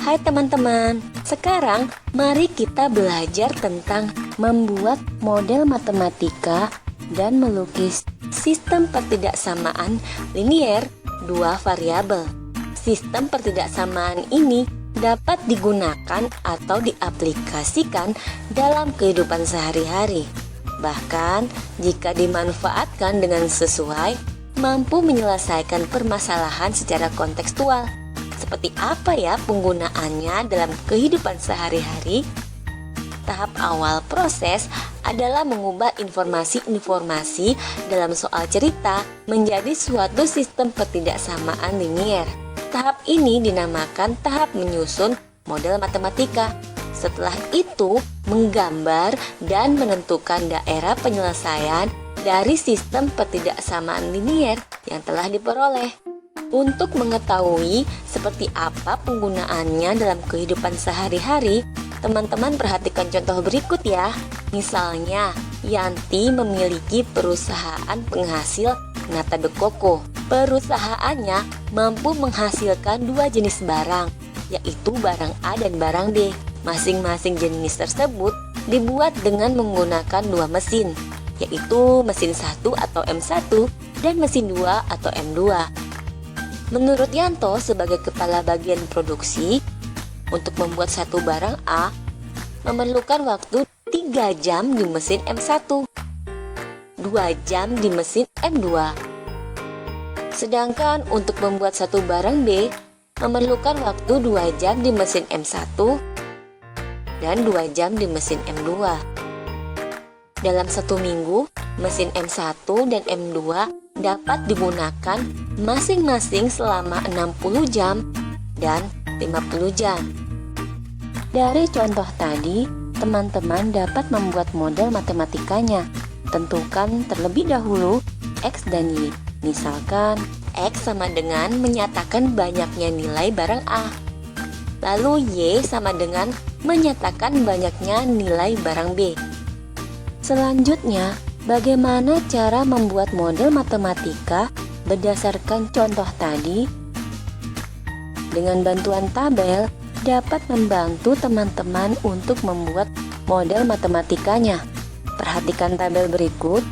Hai teman-teman, sekarang mari kita belajar tentang membuat model matematika dan melukis sistem pertidaksamaan linier dua variabel. Sistem pertidaksamaan ini dapat digunakan atau diaplikasikan dalam kehidupan sehari-hari. Bahkan jika dimanfaatkan dengan sesuai, mampu menyelesaikan permasalahan secara kontekstual. Seperti apa ya penggunaannya dalam kehidupan sehari-hari? Tahap awal proses adalah mengubah informasi-informasi dalam soal cerita menjadi suatu sistem pertidaksamaan linier. Tahap ini dinamakan tahap menyusun model matematika. Setelah itu, menggambar dan menentukan daerah penyelesaian dari sistem pertidaksamaan linier yang telah diperoleh. Untuk mengetahui seperti apa penggunaannya dalam kehidupan sehari-hari, teman-teman perhatikan contoh berikut ya. Misalnya, Yanti memiliki perusahaan penghasil nata de coco. Perusahaannya mampu menghasilkan dua jenis barang, yaitu barang A dan barang B. Masing-masing jenis tersebut dibuat dengan menggunakan dua mesin, yaitu mesin 1 atau M1 dan mesin 2 atau M2. Menurut Yanto sebagai kepala bagian produksi, untuk membuat satu barang A memerlukan waktu 3 jam di mesin M1, 2 jam di mesin M2. Sedangkan untuk membuat satu barang B memerlukan waktu 2 jam di mesin M1 dan 2 jam di mesin M2. Dalam satu minggu, mesin M1 dan M2 dapat digunakan masing-masing selama 60 jam dan 50 jam. Dari contoh tadi, teman-teman dapat membuat model matematikanya. Tentukan terlebih dahulu X dan Y. Misalkan, X sama dengan menyatakan banyaknya nilai barang A. Lalu Y sama dengan menyatakan banyaknya nilai barang B. Selanjutnya, bagaimana cara membuat model matematika berdasarkan contoh tadi? Dengan bantuan tabel dapat membantu teman-teman untuk membuat model matematikanya. Perhatikan tabel berikut.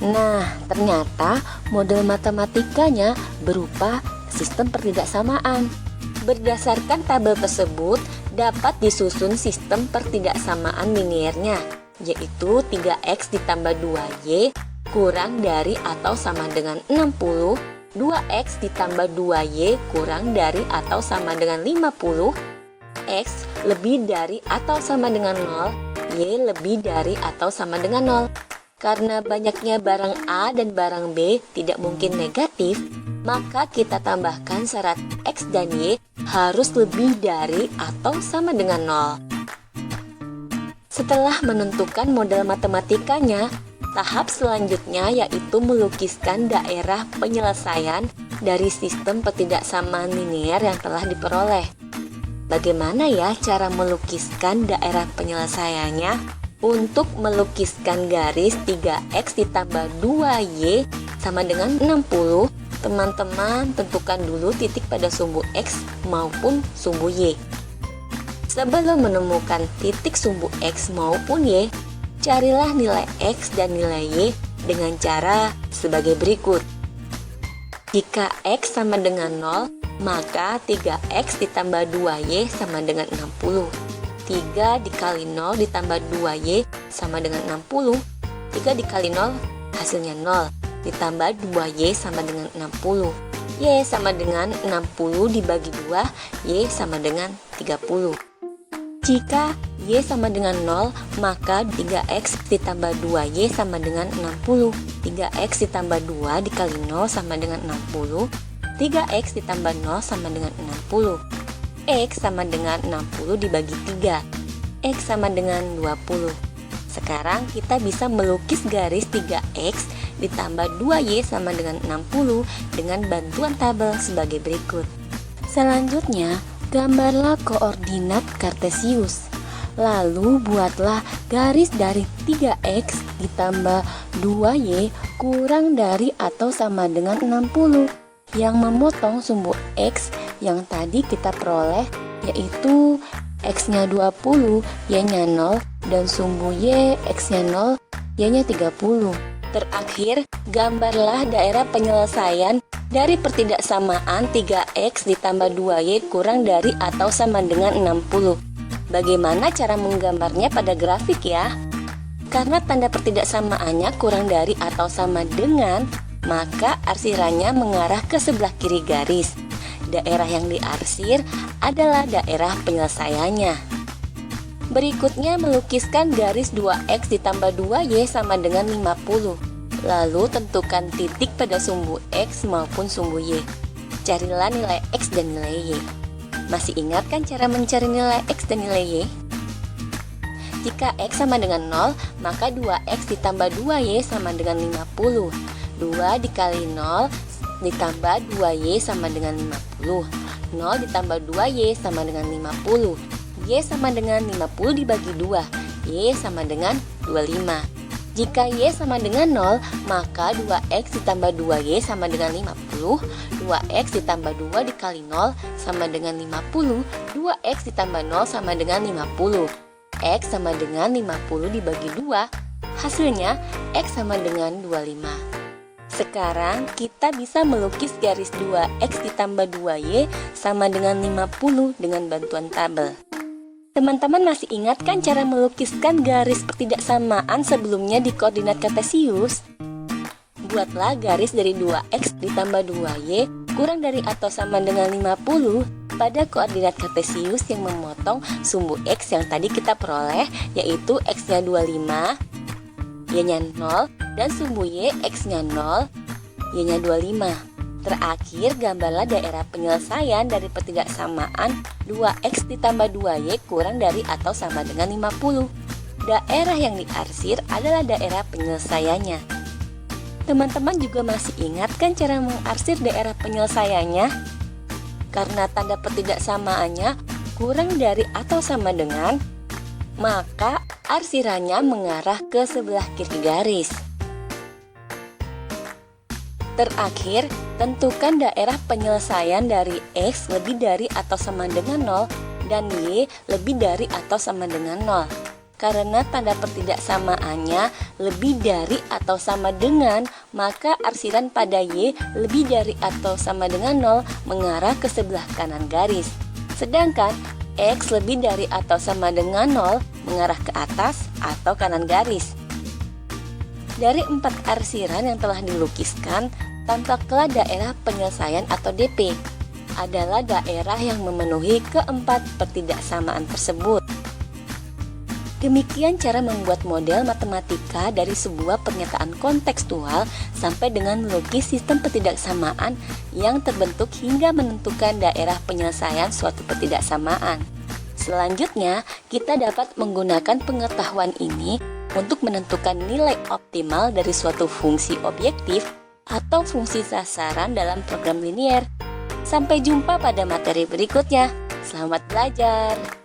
Nah, ternyata model matematikanya berupa sistem pertidaksamaan. Berdasarkan tabel tersebut, dapat disusun sistem pertidaksamaan liniernya, yaitu 3x ditambah 2y kurang dari atau sama dengan 60, 2x ditambah 2y kurang dari atau sama dengan 50, x lebih dari atau sama dengan 0, y lebih dari atau sama dengan 0. Karena banyaknya barang A dan barang B tidak mungkin negatif, maka kita tambahkan syarat X dan Y harus lebih dari atau sama dengan 0. Setelah menentukan model matematikanya, tahap selanjutnya yaitu melukiskan daerah penyelesaian dari sistem pertidaksamaan linier yang telah diperoleh. Bagaimana ya cara melukiskan daerah penyelesaiannya? Untuk melukiskan garis 3x ditambah 2y sama dengan 60, teman-teman tentukan dulu titik pada sumbu X maupun sumbu Y. Sebelum menemukan titik sumbu X maupun Y, carilah nilai X dan nilai Y dengan cara sebagai berikut. Jika X sama dengan 0, maka 3x ditambah 2y sama dengan 60. 3 dikali 0 ditambah 2y sama dengan 60. 3 dikali 0 hasilnya 0. Ditambah 2y sama dengan 60. Y sama dengan 60 dibagi 2, Y sama dengan 30. Jika Y sama dengan 0, maka 3x ditambah 2y sama dengan 60. 3x ditambah 2 dikali 0 sama dengan 60. 3x ditambah 0 sama dengan 60. X sama dengan 60 dibagi 3. X sama dengan 20. Sekarang kita bisa melukis garis 3x ditambah 2y sama dengan 60 dengan bantuan tabel sebagai berikut. Selanjutnya, gambarlah koordinat kartesius. Lalu buatlah garis dari 3x ditambah 2y kurang dari atau sama dengan 60. yang memotong sumbu X yang tadi kita peroleh, yaitu X-nya 20, Y-nya 0, dan sumbu Y, X-nya 0, Y-nya 30. Terakhir, gambarlah daerah penyelesaian dari pertidaksamaan 3X ditambah 2Y kurang dari atau sama dengan 60. Bagaimana cara menggambarnya pada grafik ya? Karena tanda pertidaksamaannya kurang dari atau sama dengan, maka arsirannya mengarah ke sebelah kiri garis. Daerah yang diarsir adalah daerah penyelesaiannya. Berikutnya melukiskan garis 2X ditambah 2Y sama dengan 50. Lalu tentukan titik pada sumbu X maupun sumbu Y. Carilah nilai X dan nilai Y. Masih ingat kan cara mencari nilai X dan nilai Y? Jika X sama dengan 0, maka 2X ditambah 2Y sama dengan 50. 2 dikali 0 ditambah 2Y sama dengan 50. 0 ditambah 2Y sama dengan 50. Y sama dengan 50 dibagi 2. Y sama dengan 25. Jika Y sama dengan 0, maka 2X ditambah 2Y sama dengan 50. 2X ditambah 2 dikali 0 sama dengan 50. 2X ditambah 0 sama dengan 50. X sama dengan 50 dibagi 2. Hasilnya X sama dengan 25. Sekarang kita bisa melukis garis 2X ditambah 2Y sama dengan 50 dengan bantuan tabel. Teman-teman masih ingat kan cara melukiskan garis pertidaksamaan sebelumnya di koordinat kartesius? Buatlah garis dari 2X ditambah 2Y kurang dari atau sama dengan 50 pada koordinat kartesius yang memotong sumbu X yang tadi kita peroleh, yaitu X-nya 25, Y-nya 0, dan sumbu Y, X-nya 0, Y-nya 25. Terakhir, gambarlah daerah penyelesaian dari pertidaksamaan 2X ditambah 2Y kurang dari atau sama dengan 50. Daerah yang diarsir adalah daerah penyelesaiannya. Teman-teman juga masih ingat kan cara mengarsir daerah penyelesaiannya? Karena tanda pertidaksamaannya kurang dari atau sama dengan, maka arsirannya mengarah ke sebelah kiri garis. Terakhir, tentukan daerah penyelesaian dari X lebih dari atau sama dengan 0 dan Y lebih dari atau sama dengan 0. Karena tanda pertidaksamaannya lebih dari atau sama dengan, maka arsiran pada Y lebih dari atau sama dengan 0 mengarah ke sebelah kanan garis. Sedangkan X lebih dari atau sama dengan 0 mengarah ke atas atau kanan garis. Dari 4 arsiran yang telah dilukiskan, tampaklah daerah penyelesaian atau DP adalah daerah yang memenuhi keempat pertidaksamaan tersebut. Demikian cara membuat model matematika dari sebuah pernyataan kontekstual sampai dengan melukis sistem pertidaksamaan yang terbentuk hingga menentukan daerah penyelesaian suatu pertidaksamaan. Selanjutnya, kita dapat menggunakan pengetahuan ini untuk menentukan nilai optimal dari suatu fungsi objektif atau fungsi sasaran dalam program linier. Sampai jumpa pada materi berikutnya. Selamat belajar!